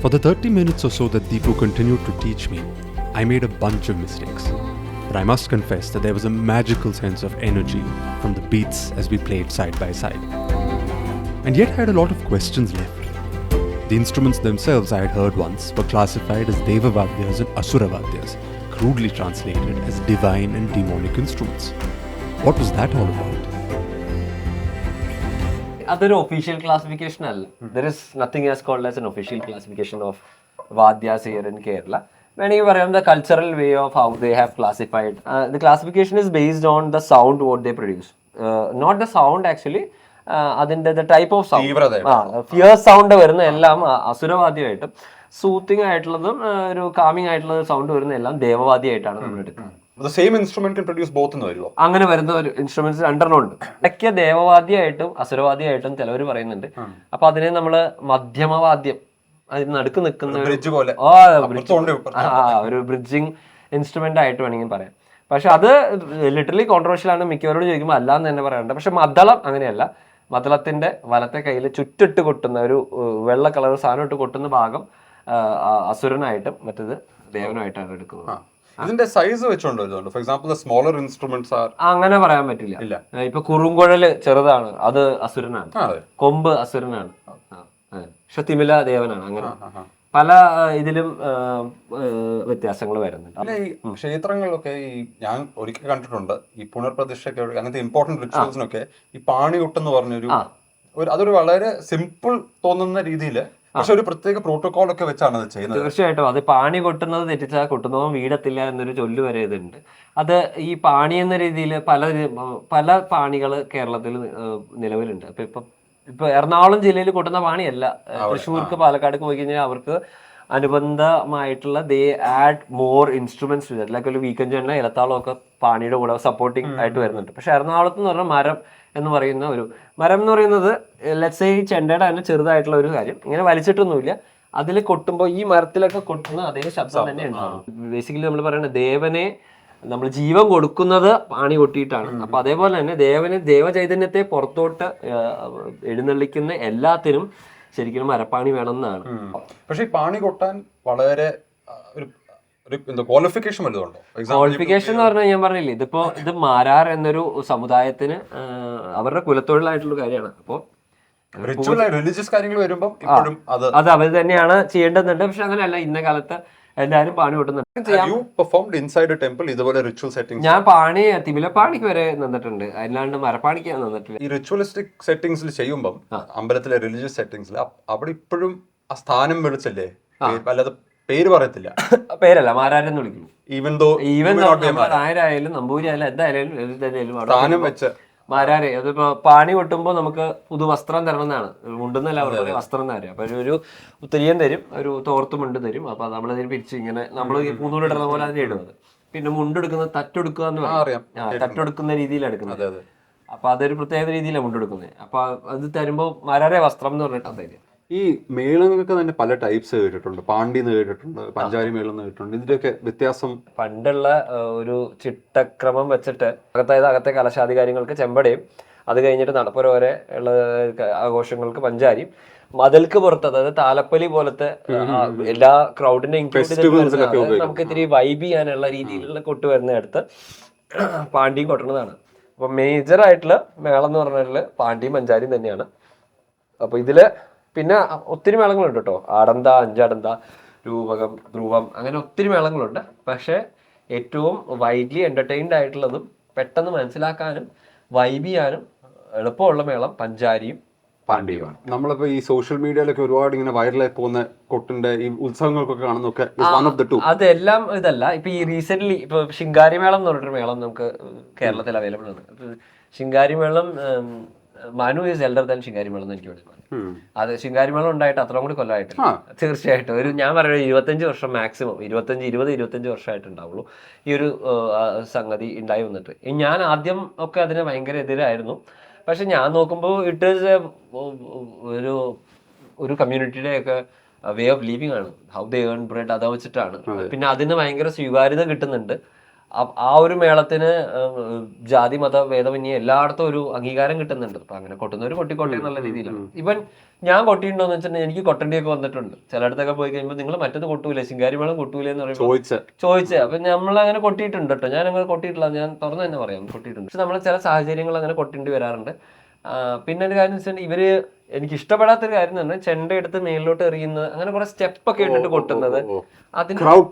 For the 30 minutes or so that Deepu continued to teach me, I made a bunch of mistakes. But I must confess that there was a magical sense of energy from the beats as we played side by side. And yet I had a lot of questions left. The instruments themselves I had heard once were classified as Devavadyas and Asuravadyas, crudely translated as divine and demonic instruments. What was that all about? അതൊരു official classification അല്ല. There is nothing as called as an official classification of വാദ്യാസ് here in Kerala. വേണമെങ്കിൽ പറയാം the cultural way of how they have classified. The classification is based on the sound what they produce, not the sound actually. അതിന്റെ the type of sound, fear sound വരുന്ന എല്ലാം അസുരവാദ്യമായിട്ടും soothing ആയിട്ടുള്ളതും ഒരു calming ആയിട്ടുള്ള sound വരുന്ന എല്ലാം ദേവവാദ്യമായിട്ടാണ് നമ്മൾ എടുക്കുന്നത്. അങ്ങനെ വരുന്ന ഒരു ഇൻസ്ട്രുമെന്റ്സ് 2 ഉണ്ട്. ഇടയ്ക്ക് ദേവവാദ്യമായിട്ടും അസുരവാദ്യമായിട്ടും ചിലവർ പറയുന്നുണ്ട്. അപ്പൊ അതിനെ നമ്മള് മധ്യമവാദ്യം, അതിന് നടുക്ക് നിൽക്കുന്ന ഒരു ബ്രിഡ്ജിങ് ഇൻസ്ട്രുമെന്റ് ആയിട്ട് വേണമെങ്കിൽ പറയാം. പക്ഷെ അത് ലിറ്ററലി കോൺട്രവേഴ്ഷ്യൽ ആണ്. മിക്കവരോട് ചോദിക്കുമ്പോൾ അല്ലാന്ന് തന്നെ പറയാറുണ്ട്. പക്ഷെ മദ്ദളം അങ്ങനെയല്ല. മദ്ദളത്തിന്റെ വലത്തെ കയ്യിൽ ചുറ്റിട്ട് കൊട്ടുന്ന ഒരു വെള്ള കളർ സാധനം ഇട്ട് കൊട്ടുന്ന ഭാഗം അസുരനായിട്ടും മറ്റേത് ദേവനായിട്ടാണ് എടുക്കുന്നത്. ഇതിന്റെ സൈസ് വെച്ചോണ്ടോ? For example smaller instruments are അങ്ങനെ പറയാൻ പറ്റില്ല. ഇപ്പൊ കുറുങ്കുഴല് ചെറുതാണ്, അത് അസുരനാണ്. കൊമ്പ് അസുരനാണ്, പക്ഷെ തിമില ദേവനാണ്. അങ്ങനെ പല ഇതിലും വ്യത്യാസങ്ങൾ വരുന്നുണ്ട്. ഈ ക്ഷേത്രങ്ങളിലൊക്കെ ഈ ഞാൻ ഒരിക്കൽ കണ്ടിട്ടുണ്ട്, ഈ പുനർപ്രതിഷ്ഠയ്ക്ക് അങ്ങനത്തെ ഇമ്പോർട്ടന്റ് റിച്വൽസിനൊക്കെ ഈ പാണികൊട്ടെന്ന് പറഞ്ഞൊരു അതൊരു വളരെ സിമ്പിൾ തോന്നുന്ന രീതിയിൽ പക്ഷെ ഒരു പ്രത്യേക പ്രോട്ടോകോൾ ഒക്കെ വെച്ചാണ് അത് ചെയ്യുന്നത്. തീർച്ചയായിട്ടും അത് പാണി കൊട്ടുന്നത് തെറ്റിച്ചാൽ കൊട്ടുന്നവൻ വീടത്തില്ല എന്നൊരു ചൊല്ലു വരെ ഇതുണ്ട്. അത് ഈ പാണി എന്ന രീതിയിൽ പല പാണികൾ കേരളത്തിൽ നിലവിലുണ്ട്. ഇപ്പൊ എറണാകുളം ജില്ലയിൽ കൊട്ടുന്ന പാണിയല്ല. തൃശ്ശൂർക്ക് പാലക്കാട് പോയി കഴിഞ്ഞാൽ അവർക്ക് അനുബന്ധമായിട്ടുള്ള they add more instruments to that. Like ഒരു വീക്കൻ ചെണ്ണ ഇലത്താളമൊക്കെ പാണിയുടെ കൂടെ സപ്പോർട്ടിങ് ആയിട്ട് വരുന്നുണ്ട്. പക്ഷെ എറണാകുളത്ത് എന്ന് പറഞ്ഞാൽ മരം എന്ന് പറയുന്ന ഒരു മരം എന്ന് പറയുന്നത് ലെറ്റ്സ് സേ ഈ ചെണ്ടയുടെ തന്നെ ചെറുതായിട്ടുള്ള ഒരു കാര്യം, ഇങ്ങനെ വലിച്ചിട്ടൊന്നുമില്ല. അതിൽ കൊട്ടുമ്പോൾ ഈ മരത്തിലൊക്കെ കൊട്ടുന്ന അതേ ശബ്ദം തന്നെ ഉണ്ടാവും. ബേസിക്കലി നമ്മൾ പറയുന്നത് ദേവനെ നമ്മൾ ജീവൻ കൊടുക്കുന്നത് പാണി കൊട്ടിയിട്ടാണ്. അപ്പൊ അതേപോലെ തന്നെ ദേവചൈതന്യത്തെ പുറത്തോട്ട് എഴുന്നള്ളിക്കുന്ന എല്ലാത്തിനും ശരിക്കും മരപ്പാണി വേണമെന്നാണ്. പക്ഷെ ഈ പാണി കൊട്ടാൻ വളരെ ക്വാളിഫിക്കേഷൻ എന്ന് പറഞ്ഞാൽ ഞാൻ പറഞ്ഞില്ലേ, ഇത് മാരാർ എന്നൊരു സമുദായത്തിന് അവരുടെ കുലത്തൊഴിലായിട്ടുള്ള കാര്യമാണ്. അപ്പോൾ റിലീജിയസ് കാര്യങ്ങൾ വരുമ്പോൾ അത് അവർ തന്നെയാണ് ചെയ്യേണ്ടതുണ്ട്. പക്ഷെ അങ്ങനെയല്ല, ഇന്ന കാലത്ത് എല്ലാവരും പാണി കൊട്ടുന്നുണ്ട്. ഞാൻ പാണി തിമിലപ്പാണിക്ക് വരെ നിന്നിട്ടുണ്ട്, അല്ലാണ്ട് മരപ്പാണിക്ക് ഞാൻ നിന്നിട്ടില്ല. ഈ റിച്വലിസ്റ്റിക് സെറ്റിംഗ്സിൽ ചെയ്യുമ്പോൾ അമ്പലത്തിലെ റിലീജിയസ് സെറ്റിംഗ്സിൽ അവിടെ ഇപ്പോഴും ആ സ്ഥാനം വിളിച്ചല്ലേ, അല്ലാതെ പേര് പറയത്തില്ല, പേരല്ല മാരാരെന്ന് വിളിക്കുന്നു. ഈവൻ നായരായാലും നമ്പൂരി ആയാലും എന്തായാലും സ്ഥാനം വെച്ച് മാരാരെ. അതിപ്പോ പാണി കൊട്ടുമ്പോ നമുക്ക് പുതുവസ്ത്രം തരണം എന്നാണ്, മുണ്ടെന്നല്ല അവരുടെ വസ്ത്രം എന്ന് പറയാം. അപ്പൊ ഒരു ഉത്തരീയം തരും, ഒരു തോർത്ത് മുണ്ട് തരും. അപ്പൊ നമ്മളതിന് പിരിച്ച് ഇങ്ങനെ നമ്മൾ പൂന്നൂലിടുന്ന പോലെ അതിനെ ഇടുന്നത്. പിന്നെ മുണ്ടെടുക്കുന്നത് തട്ടെടുക്കുക എന്ന് പറയും. തട്ടെടുക്കുന്ന രീതിയിലാണ് എടുക്കുന്നത്. അപ്പൊ അതൊരു പ്രത്യേക രീതിയിലാണ് മുണ്ടെടുക്കുന്നത്. അപ്പൊ അത് തരുമ്പോ മാരാരെ വസ്ത്രം എന്ന് പറഞ്ഞിട്ട് തരും. ഈ മേളങ്ങൾക്ക് തന്നെ പല ടൈപ്സ് കേട്ടിട്ടുണ്ട്. പാണ്ടി എന്ന് കേട്ടിട്ടുണ്ട്, പഞ്ചാരി മേളം എന്ന് കേട്ടിട്ടുണ്ട്. ഇതിന്റെയൊക്കെ വ്യത്യാസം? പണ്ടുള്ള ഒരു ചിട്ടക്രമം വെച്ചിട്ട് അകത്തെ കലശാധികാരികൾക്ക് ചെമ്പടയും, അത് കഴിഞ്ഞിട്ട് നടപ്പുര വരെ ഉള്ള ആഘോഷങ്ങൾക്ക് പഞ്ചാരിയും, മതിൽക്ക് പുറത്ത് അതായത് താലപ്പൊലി പോലത്തെ എല്ലാ ക്രൗഡിനെ നമുക്ക് ഇത്തിരി വൈബ് ചെയ്യാനുള്ള രീതിയിലുള്ള കൊട്ട് വരുന്നിടത്ത് പാണ്ടിയും കൊട്ടുന്നതാണ്. അപ്പൊ മേജർ ആയിട്ടുള്ള മേളം എന്ന് പറഞ്ഞാൽ പാണ്ടിയും പഞ്ചാരിയും തന്നെയാണ്. അപ്പൊ ഇതില് പിന്നെ ഒത്തിരി മേളങ്ങളുണ്ട് കേട്ടോ. ആടന്ത, അഞ്ചാടന്ത, രൂപകം, ധ്രുവം, അങ്ങനെ ഒത്തിരി മേളങ്ങളുണ്ട്. പക്ഷെ ഏറ്റവും വൈഡ്ലി എന്റർടൈൻഡ് ആയിട്ടുള്ളതും പെട്ടെന്ന് മനസ്സിലാക്കാനും വൈബ് ചെയ്യാനും എളുപ്പമുള്ള മേളം പഞ്ചാരിയും പാണ്ടിയുമാണ്. നമ്മളിപ്പോ ഈ സോഷ്യൽ മീഡിയയിലൊക്കെ ഒരുപാട് ഇങ്ങനെ വൈറലായി പോകുന്ന കൊട്ടിന്റെ ഈ ഉത്സവങ്ങൾക്കൊക്കെ കാണുന്നൊക്കെ അതെല്ലാം ഇതല്ല. ഇപ്പൊ ഈ റീസെന്റ് ഇപ്പൊ ശിങ്കാരി മേളം എന്ന് പറഞ്ഞിട്ടൊരു മേളം നമുക്ക് കേരളത്തിൽ അവൈലബിൾ ആണ്. ശിങ്കാരി മേളം Manu is elder than Shinkari മേളം എന്ന് എനിക്ക് വേണ്ടി. അത് ശിങ്കാരി മേളം ഉണ്ടായിട്ട് അത്രയും കൂടി കൊല്ലമായിട്ടില്ല. തീർച്ചയായിട്ടും ഒരു ഞാൻ പറയുന്നത് 25 വർഷം മാക്സിമം 25 വർഷമായിട്ടുണ്ടാവുള്ളൂ ഈ ഒരു സംഗതി ഉണ്ടായി വന്നിട്ട്. ഞാൻ ആദ്യം ഒക്കെ അതിന് ഭയങ്കര എതിരായിരുന്നു. പക്ഷെ ഞാൻ നോക്കുമ്പോൾ ഇറ്റ് ഈസ് ഒരു കമ്മ്യൂണിറ്റിയുടെ ഒക്കെ വേ ഓഫ് ലിവിങ് ആണ്. ഹൗ ദേ ഏൺ ബ്രെഡ് അത് വെച്ചിട്ടാണ്. പിന്നെ അതിന് ഭയങ്കര സ്വീകാര്യത കിട്ടുന്നുണ്ട്. ആ ഒരു മേളത്തിന് ജാതി മത ഭേദമന്യേ എല്ലായിടത്തും ഒരു അംഗീകാരം കിട്ടുന്നുണ്ട്. അപ്പൊ അങ്ങനെ കൊട്ടുന്നവർ കൊട്ടിക്കോട്ടെ എന്നുള്ള രീതിയിലാണ്. ഇവൻ ഞാൻ കൊട്ടിയിട്ടുണ്ടോന്ന് വെച്ചിട്ടുണ്ടെങ്കിൽ എനിക്ക് കൊട്ടണ്ടിയൊക്കെ വന്നിട്ടുണ്ട്. ചിലയിടത്തൊക്കെ പോയി കഴിയുമ്പോൾ നിങ്ങൾ മറ്റത് കൊട്ടൂലേ, ശിങ്കാരി മേളം കൊട്ടൂലേ എന്ന് പറയുമ്പോൾ ചോദിച്ചേ. അപ്പൊ നമ്മളങ്ങനെ കൊട്ടിയിട്ടുണ്ട് കേട്ടോ. ഞാൻ അങ്ങനെ കൊട്ടിയിട്ടില്ല, ഞാൻ തുറന്നു തന്നെ പറയാം, കൊട്ടിയിട്ടുണ്ട്. പക്ഷെ നമ്മളെ ചില സാഹചര്യങ്ങൾ അങ്ങനെ കൊട്ടേണ്ടി വരാറുണ്ട്. പിന്നെ ഒരു കാര്യം വെച്ചാൽ ഇവര് എനിക്ക് ഇഷ്ടപ്പെടാത്തൊരു കാര്യം തന്നെ ചെണ്ട എടുത്ത് മേലിലോട്ട് എറിയുന്നത്, അങ്ങനെ കുറെ സ്റ്റെപ്പ് ഒക്കെ ഇട്ടിട്ട് കൊട്ടുന്നത്. Crowd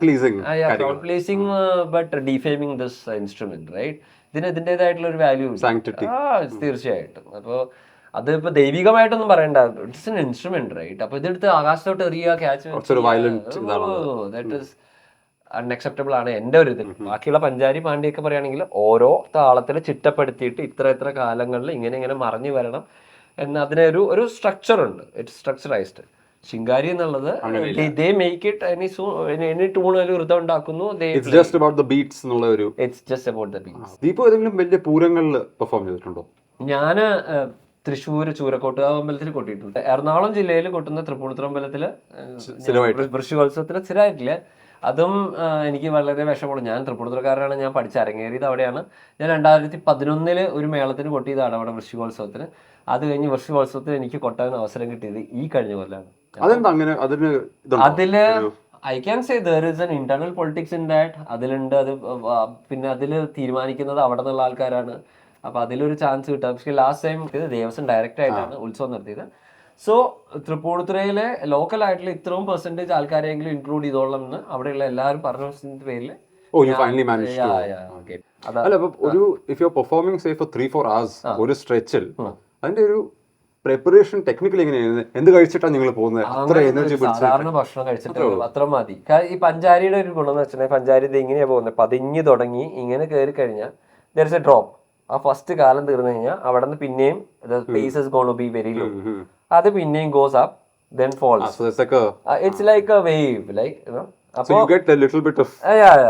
pleasing but defaming this instrument, right? ഇതിന് ഇതിൻ്റെതായിട്ടുള്ള ഒരു വാല്യൂ തീർച്ചയായിട്ടും. അപ്പൊ അത് ഇപ്പൊ ദൈവികമായിട്ടൊന്നും പറയണ്ട, ഇറ്റ്സ് എൻ ഇൻസ്ട്രുമെന്റ്, റൈറ്റ്? അപ്പൊ ഇതെടുത്ത് ആകാശത്തോട്ട് എറിയുക, ക്യാച്ച്, ദാറ്റ് ഈസ് അൺഅക്സെപ്റ്റബിൾ ആണ് എൻ്റെ ഒരു ഇതിൽ. ബാക്കിയുള്ള പഞ്ചാരി പാണ്ടിയൊക്കെ പറയുകയാണെങ്കിൽ ഓരോ താളത്തിൽ ചിട്ടപ്പെടുത്തിയിട്ട് ഇത്ര കാലങ്ങളിൽ ഇങ്ങനെ മറിഞ്ഞു വരണം എന്ന് അതിനൊരു സ്ട്രക്ചർ ഉണ്ട്. It's structurised. ശിങ്കാരി എന്നുള്ളത് ദേ മേക്ക് ഇറ്റ് എനി ട്യൂണിൽ വൃതം ഉണ്ടാക്കുന്നു. It's just about the beats എന്നുള്ള ഒരു it's just about the beats. Deepu ഏതെങ്കിലും വലിയ പൂരങ്ങളിൽ പെർഫോം ചെയ്തിട്ടുണ്ടോ? ഞാൻ തൃശ്ശൂർ ചൂരക്കോട്ടുകാവ് അമ്പലത്തിൽ കൊട്ടിയിട്ടുണ്ട്. എറണാകുളം ജില്ലയിൽ കൊട്ടുന്ന തൃപ്പൂണിത്തുറ അമ്പലത്തില് വൃശ്ചികോത്സവത്തിന് സ്ഥിരമായിട്ടില്ല. അതും എനിക്ക് വളരെ വിഷമമുള്ളൂ. ഞാൻ തൃപ്പൂണിത്തുറക്കാരനാണ്, ഞാൻ പഠിച്ചരങ്ങേറിയത് അവിടെയാണ്. ഞാൻ 2011 ഒരു മേളത്തിന് കൊട്ടിയതാണ് അവിടെ വൃശ്ചികോത്സവത്തിന്. അത് കഴിഞ്ഞ് വൃശ്ചികോത്സവത്തിന് എനിക്ക് കൊട്ടാൻ അവസരം കിട്ടിയത് ഈ കഴിഞ്ഞ കൊല്ലാണ്. അതില് I can say there is an internal politics in that. അതിലുണ്ട്. അത് പിന്നെ അതില് തീരുമാനിക്കുന്നത് അവിടെ നിന്നുള്ള ആൾക്കാരാണ്. അപ്പൊ അതിലൊരു ചാൻസ് കിട്ടാം. പക്ഷെ ലാസ്റ്റ് ടൈം ദേവസ്വം ഡയറക്റ്റ് ആയിട്ടാണ് ഉത്സവം നടത്തിയത്. സോ തൃപ്പൂണിത്തുറയിലെ ലോക്കൽ ആയിട്ടുള്ള ഇത്രയും പെർസെന്റേജ് ആൾക്കാരെങ്കിലും ഇൻക്ലൂഡ് ചെയ്തോളാം എന്ന് അവിടെയുള്ള എല്ലാവരും പറഞ്ഞ പേരിൽ ഒരു സ്ട്രെച്ചിൽ അതിന്റെ ഒരു പ്രിപ്പറേഷൻ ടെക്നിക്കലി എങ്ങനെയാണ്? എന്ത് കഴിച്ചിട്ടാണ് നിങ്ങൾ പോകുന്നത്? സാധാരണ ഭക്ഷണം കഴിച്ചിട്ട് അത്ര മതി. ഈ പഞ്ചാരിയുടെ ഒരു ഗുണം എന്ന് വെച്ചിട്ടുണ്ടെങ്കിൽ പഞ്ചാരി ഇത് ഇങ്ങനെയാ പോകുന്നത്. പതിഞ്ഞ് തുടങ്ങി ഇങ്ങനെ കയറി കഴിഞ്ഞാൽ ദർ ഇസ് എ ഡ്രോപ്പ്. ആ ഫസ്റ്റ് കാലം തീർന്നു കഴിഞ്ഞാൽ അവിടെ നിന്ന് പിന്നെയും pace is gonna be very low. അത് പിന്നെയും goes up then falls. It's like a wave, like, you know. So you get a little bit of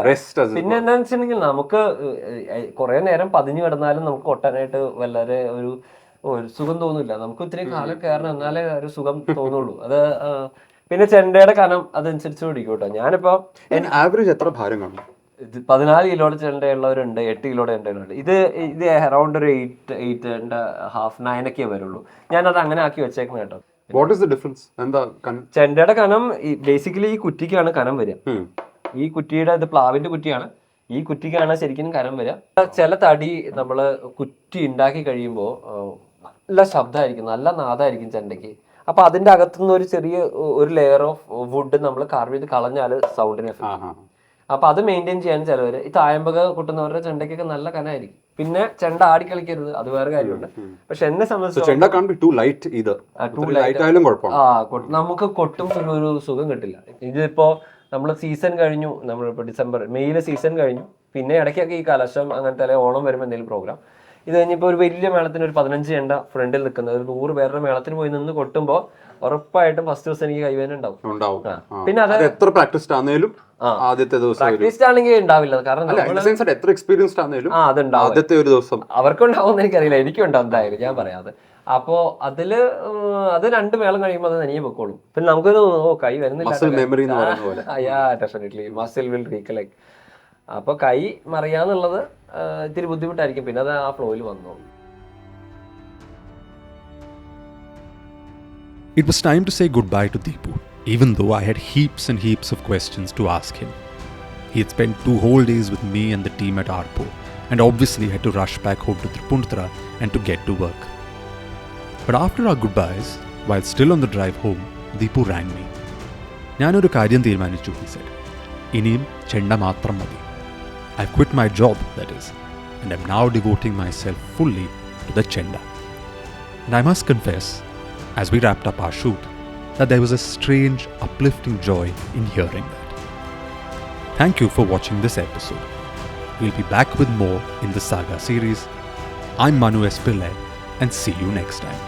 rest as well. പിന്നെ എന്താണെന്ന് വെച്ചിട്ടുണ്ടെങ്കിൽ നമുക്ക് കുറെ നേരം പതിഞ്ഞു കിടന്നാലും നമുക്ക് കൊട്ടാനായിട്ട് വളരെ ഒരു സുഖം തോന്നില്ല. നമുക്ക് ഇത്രയും കാലം കയറണം, എന്നാലേ ഒരു സുഖം തോന്നുള്ളൂ. അത് പിന്നെ ചെണ്ടയുടെ കനം അതനുസരിച്ച് പിടിക്കും കേട്ടോ. ഞാനിപ്പോ ആവറേജ് എത്ര ഭാരം കാണും? 14 കിലോയുടെ ചെണ്ടയുള്ളവരുണ്ട്, 8 കിലോയുടെ ചെണ്ടയുണ്ട്. ഇത് അറൗണ്ട് ഒരു 8.5 9 ഒക്കെ വരുള്ളൂ. ഞാനത് അങ്ങനെ ആക്കി വെച്ചേക്കണം കേട്ടോ. What is the difference? ചെണ്ടയുടെ കനം ബേസിക്കലി ഈ കുറ്റിക്കാണ് കനം വരിക. ഈ കുറ്റിയുടെ ഇത് പ്ലാവിന്റെ കുറ്റിയാണ്. ഈ കുറ്റിക്കാണ് ശരിക്കും കനം വരിക. ചില തടി നമ്മള് കുറ്റി ഉണ്ടാക്കി കഴിയുമ്പോൾ നല്ല ശബ്ദമായിരിക്കും, നല്ല നാദമായിരിക്കും ചെണ്ടയ്ക്ക്. അപ്പൊ അതിന്റെ അകത്തുനിന്ന് ഒരു ചെറിയ ഒരു ലെയർ ഓഫ് വുഡ് നമ്മൾ കാർവ് ചെയ്ത് കളഞ്ഞാൽ സൗണ്ടിന് എഫക്ട്. അപ്പോൾ അത് മെയിൻറ്റെയിൻ ചെയ്യാൻ ചിലവർ ഈ തായമ്പക കൊട്ടുന്നവരുടെ ചെണ്ടയ്ക്കൊക്കെ നല്ല കനായിരിക്കും. പിന്നെ ചെണ്ട ആടി കളിക്കരുത്, അത് വേറെ കാര്യമുണ്ട്. പക്ഷെ എന്നെ സംബന്ധിച്ച് ചെണ്ട can't be too light either. Light ആയാലും കുഴപ്പമാണ്. നമുക്ക് കൊട്ടും ഒരു സുഖം കിട്ടില്ല. ഇതിപ്പോ നമ്മൾ സീസൺ കഴിഞ്ഞു, നമ്മളിപ്പോൾ ഡിസംബർ മെയ്യിലെ സീസൺ കഴിഞ്ഞു, പിന്നെ ഇടയ്ക്കൊക്കെ ഈ കലശം അങ്ങനത്തെ അല്ലെങ്കിൽ ഓണം വരുമ്പോൾ എന്തെങ്കിലും പ്രോഗ്രാം, ഇത് കഴിഞ്ഞപ്പോൾ ഒരു വലിയ മേളത്തിന് ഒരു 15 ചെണ്ട ഫ്രണ്ടിൽ നിൽക്കുന്നത്, ഒരു 100 പേരുടെ മേളത്തിന് പോയി നിന്ന് കൊട്ടുമ്പോൾ ഉറപ്പായിട്ടും ഫസ്റ്റ് ദിവസം എനിക്ക് കൈവേദന ഉണ്ടാവും. പിന്നെ അത് എത്ര പ്രാക്ടീസ്ഡ് ആണെങ്കിലും ആദ്യത്തെ ദിവസം പ്രാക്ടീസ്ഡ് ആണെങ്കിൽ ഉണ്ടാവില്ല, കാരണം എത്ര എക്സ്പീരിയൻസ്ഡ് ആണെങ്കിലും അതുണ്ടാവും. ആദ്യത്തെ ഒരു ദിവസം അവർക്കുണ്ടാവും എനിക്കറിയില്ല, എനിക്കും ഉണ്ടാവും എന്തായാലും, ഞാൻ പറയാതെ. അപ്പോൾ അത് 2 മേളം കഴിയുമ്പോൾ അത് തനിയെ വെക്കോളും. പിന്നെ നമുക്ക് കൈ വരുന്നില്ല, ഡെഫിനറ്റ്ലി മസിൽ വിൽ റീകലക്ട്. അപ്പൊ കൈ മറിയാന്നുള്ളത് ഇത്തിരി ബുദ്ധിമുട്ടായിരിക്കും, പിന്നെ അത് ആ ഫ്ലോയിൽ വന്നോളൂ. It was time to say goodbye to Deepu, even though I had heaps and heaps of questions to ask him. He had spent 2 whole days with me and the team at Arpo, and obviously had to rush back home to Tripundra and to get to work. But after our goodbyes, while still on the drive home, Deepu rang me. "Nanoru karyam theerumaanichu," he said. "Iniyum chenda matram madi. I've quit my job, that is, and I'm now devoting myself fully to the chenda." And I must confess, as we wrapped up our shoot, that there was a strange, uplifting joy in hearing that. Thank you for watching this episode. We'll be back with more in the Saga series. I'm Manu S. Pillai, and see you next time.